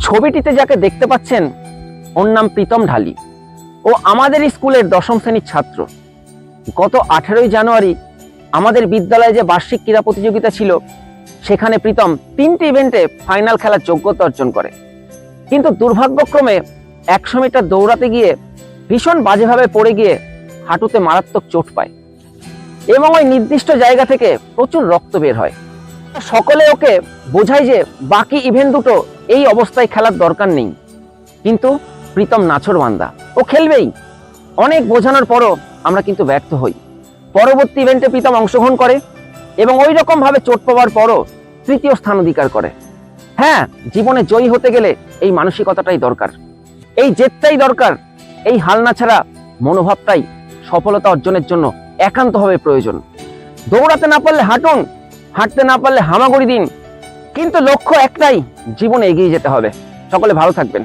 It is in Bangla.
ছবিটিতে যাকে দেখতে পাচ্ছেন ওর নাম প্রীতম ঢালি। ও আমাদের স্কুলের দশম শ্রেণীর ছাত্র। গত 18ই জানুয়ারি আমাদের বিদ্যালয়ে যে বার্ষিক ক্রীড়া প্রতিযোগিতা ছিল সেখানে প্রীতম 3টি ইভেন্টে ফাইনাল খেলার যোগ্যতা অর্জন করে। কিন্তু দুর্ভাগ্যক্রমে 100 মিটার দৌড়াতে গিয়ে ভীষণ বাজেভাবে পড়ে গিয়ে হাঁটুতে মারাত্মক চোট পায় এবং ওই নির্দিষ্ট জায়গা থেকে প্রচুর রক্ত বের হয়। সকলে ওকে বোঝায় যে বাকি ইভেন্ট দুটো এই অবস্থায় খেলার দরকার নেই, কিন্তু প্রীতম নাছোড়বান্দা, ও খেলবেই। অনেক বোঝানোর পরও আমরা কিন্তু ব্যর্থ হই। পরবর্তী ইভেন্টে প্রীতম অংশগ্রহণ করে এবং ওই রকম ভাবে চোট পাওয়ার পরও 3য় স্থান অধিকার করে। হ্যাঁ, জীবনে জয়ী হতে গেলে এই মানসিকতাটাই দরকার, এই জেদটাই দরকার, এই হাল না ছাড়া মনোভাবটাই সফলতা অর্জনের জন্য একান্তভাবে প্রয়োজন। দৌড়াতে না পারলে হাঁটুন, হাঁটতে না পারলে হামাগুড়ি দিন, কিন্তু লক্ষ্য একটাই, জীবনে এগিয়ে যেতে হবে। সকলে ভালো থাকবেন।